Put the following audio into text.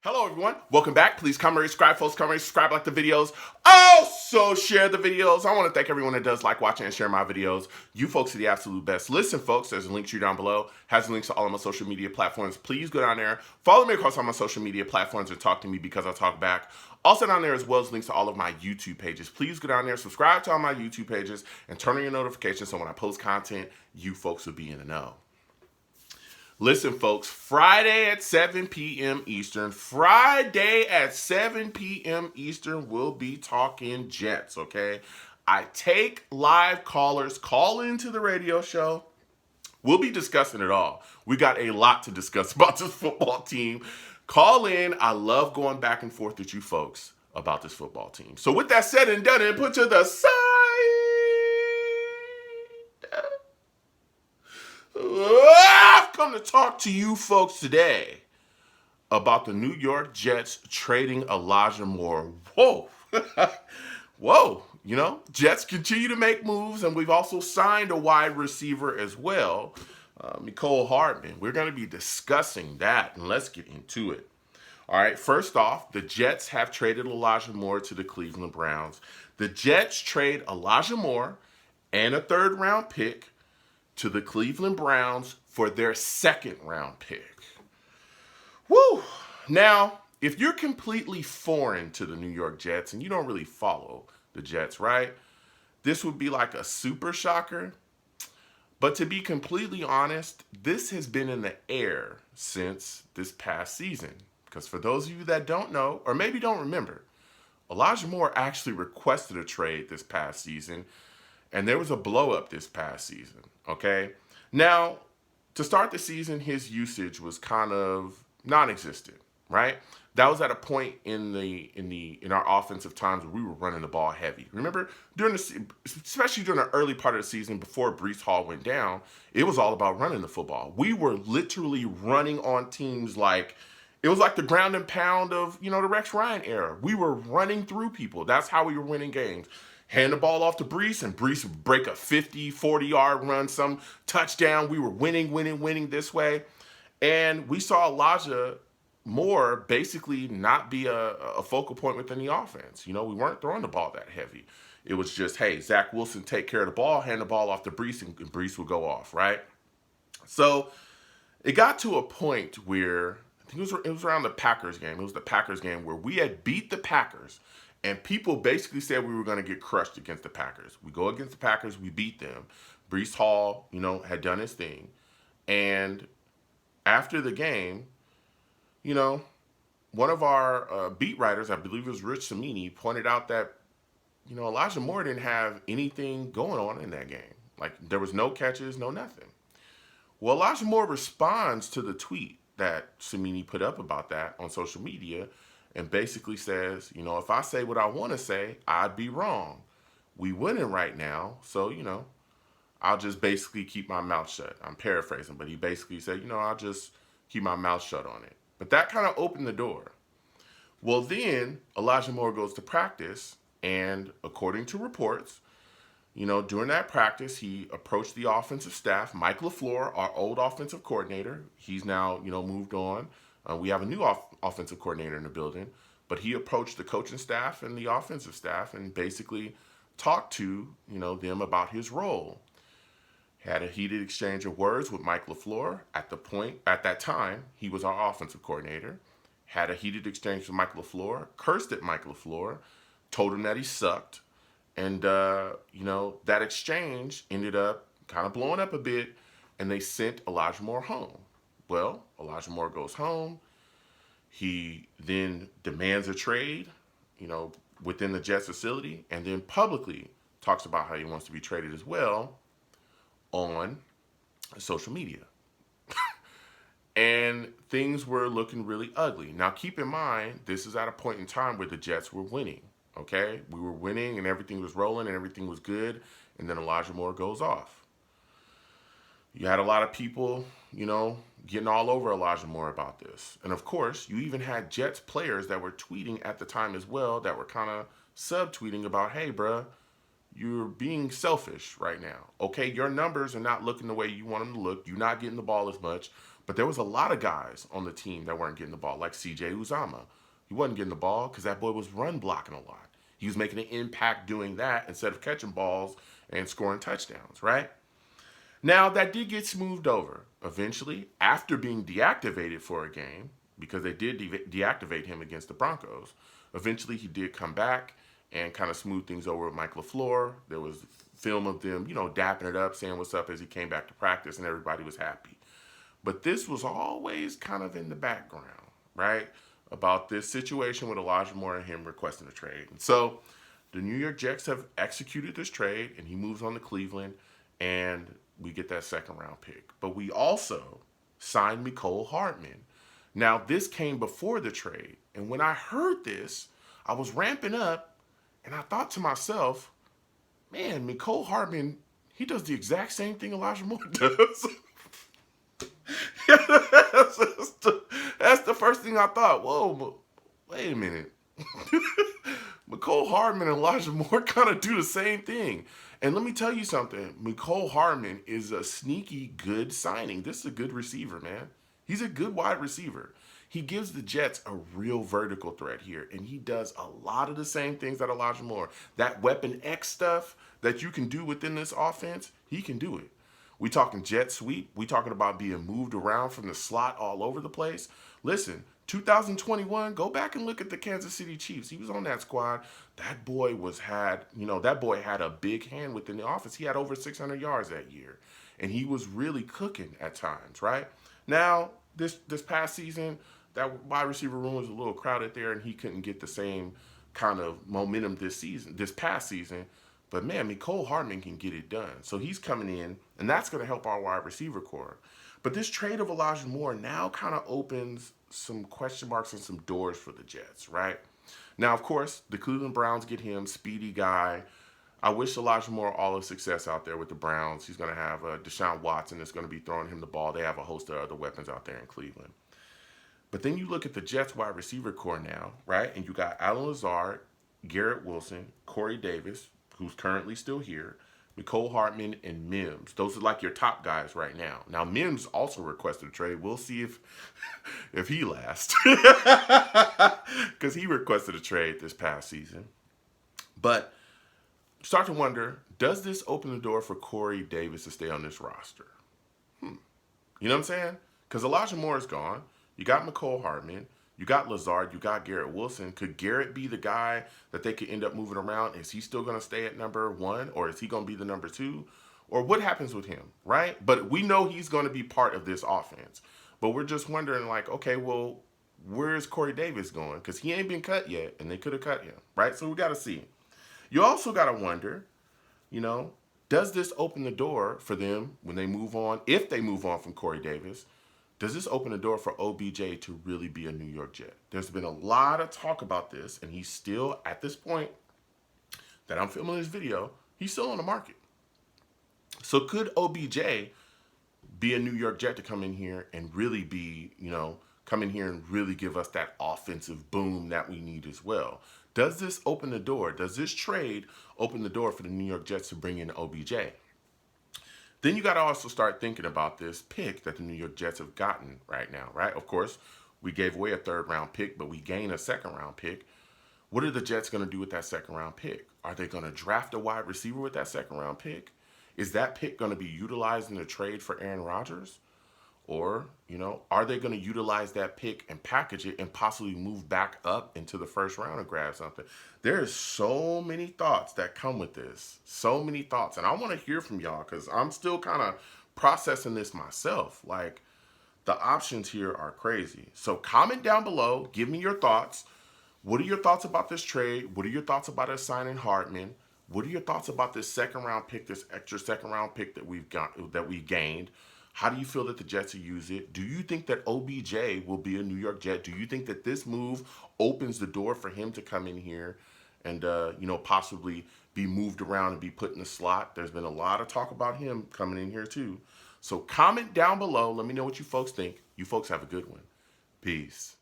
Hello everyone, welcome back. Please comment, subscribe, folks. Comment, subscribe, like the videos. Also share the videos. I want to thank everyone that does like, watching, and share my videos. You folks are the absolute best. Listen, folks, there's a link to you down below. Has links to all of my social media platforms. Please go down there, follow me across all my social media platforms, and talk to me because I talk back. Also down there as well as links to all of my YouTube pages. Please go down there, subscribe to all my YouTube pages, and turn on your notifications so when I post content, you folks will be in the know. Listen, folks, Friday at 7 p.m. Eastern, we'll be talking Jets, okay? I take live callers, call into the radio show. We'll be discussing it all. We got a lot to discuss about this football team. Call in. I love going back and forth with you folks about this football team. So with that said and done and put to the side, I've come to talk to you folks today about the New York Jets trading Elijah Moore. Whoa. Whoa. You know, Jets continue to make moves, and we've also signed a wide receiver as well, Mecole Hardman. We're going to be discussing that, and let's get into it. All right, first off, the Jets have traded Elijah Moore to the Cleveland Browns. The Jets trade Elijah Moore and a third-round pick to the Cleveland Browns for their second-round pick. Woo! Now, if you're completely foreign to the New York Jets and you don't really follow the Jets, right? This would be like a super shocker. But to be completely honest, this has been in the air since this past season. Because for those of you that don't know, or maybe don't remember, Elijah Moore actually requested a trade this past season, and there was a blow-up this past season, okay? Now, to start the season, his usage was kind of non-existent, right? That was at a point in our offensive times where we were running the ball heavy. Remember, especially during the early part of the season before Breece Hall went down, it was all about running the football. We were literally running on teams like it was like the ground and pound of, the Rex Ryan era. We were running through people. That's how we were winning games. Hand the ball off to Breece, and Breece would break a 50, 40-yard run, some touchdown. We were winning this way. And we saw Elijah Moore basically not be a focal point within the offense. We weren't throwing the ball that heavy. It was just, hey, Zach Wilson, take care of the ball, hand the ball off to Breece, and Breece would go off, right? So it got to a point where, I think it was around the Packers game. It was the Packers game where we had beat the Packers, and people basically said we were going to get crushed against the Packers. We go against the Packers, we beat them. Breece Hall, had done his thing. And after the game, one of our beat writers, I believe it was Rich Cimini, pointed out that, Elijah Moore didn't have anything going on in that game. Like, there was no catches, no nothing. Well, Elijah Moore responds to the tweet that Cimini put up about that on social media and basically says, if I say what I want to say, I'd be wrong. We winning right now, so, I'll just basically keep my mouth shut. I'm paraphrasing, but he basically said, I'll just keep my mouth shut on it. But that kind of opened the door. Well, then Elijah Moore goes to practice, and according to reports, during that practice, he approached the offensive staff. Mike LaFleur, our old offensive coordinator, he's now, moved on. We have a new offensive coordinator in the building, but he approached the coaching staff and the offensive staff and basically talked to, them about his role. Had a heated exchange of words with Mike LaFleur. At that time, he was our offensive coordinator. Had a heated exchange with Mike LaFleur, cursed at Mike LaFleur, told him that he sucked. And, that exchange ended up kind of blowing up a bit, and they sent Elijah Moore home. Well, Elijah Moore goes home. He then demands a trade, within the Jets facility, and then publicly talks about how he wants to be traded as well on social media. And things were looking really ugly. Now, keep in mind, this is at a point in time where the Jets were winning, okay? We were winning, and everything was rolling, and everything was good, and then Elijah Moore goes off. You had a lot of people, getting all over Elijah Moore about this. And, of course, you even had Jets players that were tweeting at the time as well that were kind of subtweeting about, hey, bruh, you're being selfish right now. Okay, your numbers are not looking the way you want them to look. You're not getting the ball as much. But there was a lot of guys on the team that weren't getting the ball, like CJ Uzama. He wasn't getting the ball because that boy was run blocking a lot. He was making an impact doing that instead of catching balls and scoring touchdowns, right? Now, that did get smoothed over eventually after being deactivated for a game because they did deactivate him against the Broncos. Eventually, he did come back and kind of smooth things over with Mike LaFleur. There was film of them, dapping it up, saying what's up as he came back to practice, and everybody was happy. But this was always kind of in the background, right? About this situation with Elijah Moore and him requesting a trade. And so the New York Jets have executed this trade, and he moves on to Cleveland, and we get that second round pick. But we also signed Mecole Hardman. Now, this came before the trade. And when I heard this, I was ramping up, and I thought to myself, man, Mecole Hardman, he does the exact same thing Elijah Moore does. That's the first thing I thought. Whoa, wait a minute. Mecole Hardman and Elijah Moore kind of do the same thing. And let me tell you something. Mecole Hardman is a sneaky good signing. This is a good receiver, man. He's a good wide receiver. He gives the Jets a real vertical threat here, and he does a lot of the same things that Elijah Moore. That Weapon X stuff that you can do within this offense, he can do it. We talking jet sweep. We talking about being moved around from the slot all over the place. Listen, 2021, go back and look at the Kansas City Chiefs. He was on that squad. That boy had a big hand within the offense. He had over 600 yards that year, and he was really cooking at times, right? Now, this past season, that wide receiver room was a little crowded there, and he couldn't get the same kind of momentum this past season. But man, Mecole Hardman can get it done. So he's coming in, and that's going to help our wide receiver core. But this trade of Elijah Moore now kind of opens some question marks and some doors for the Jets, right? Now, of course, the Cleveland Browns get him, speedy guy. I wish Elijah Moore all the success out there with the Browns. He's going to have Deshaun Watson that's going to be throwing him the ball. They have a host of other weapons out there in Cleveland. But then you look at the Jets wide receiver core now, right? And you got Allen Lazard, Garrett Wilson, Corey Davis, who's currently still here, Mecole Hardman, and Mims. Those are like your top guys right now. Now, Mims also requested a trade. We'll see if he lasts. Because he requested a trade this past season. But start to wonder, does this open the door for Corey Davis to stay on this roster? You know what I'm saying? Because Elijah Moore is gone. You got Mecole Hardman. You got Lazard. You got Garrett Wilson. Could Garrett be the guy that they could end up moving around? Is he still going to stay at number 1? Or is he going to be the number 2? Or what happens with him, right? But we know he's going to be part of this offense. But we're just wondering, like, okay, well, where's Corey Davis going? Because he ain't been cut yet, and they could have cut him, right? So we got to see. You also got to wonder, does this open the door for them when they move on, if they move on from Corey Davis? Does this open the door for OBJ to really be a New York Jet? There's been a lot of talk about this, and he's still, at this point that I'm filming this video, he's still on the market. So could OBJ be a New York Jet to come in here and really be, come in here and really give us that offensive boom that we need as well? Does this open the door? Does this trade open the door for the New York Jets to bring in OBJ? Then you got to also start thinking about this pick that the New York Jets have gotten right now, right? Of course, we gave away a third-round pick, but we gained a second-round pick. What are the Jets going to do with that second-round pick? Are they going to draft a wide receiver with that second-round pick? Is that pick going to be utilized in the trade for Aaron Rodgers? Or, are they going to utilize that pick and package it and possibly move back up into the first round and grab something? There's so many thoughts that come with this. So many thoughts. And I want to hear from y'all because I'm still kind of processing this myself. Like, the options here are crazy. So comment down below. Give me your thoughts. What are your thoughts about this trade? What are your thoughts about us signing Hardman? What are your thoughts about this second-round pick, this extra second-round pick that we gained? How do you feel that the Jets will use it? Do you think that OBJ will be a New York Jet? Do you think that this move opens the door for him to come in here and, possibly be moved around and be put in the slot? There's been a lot of talk about him coming in here too. So comment down below. Let me know what you folks think. You folks have a good one. Peace.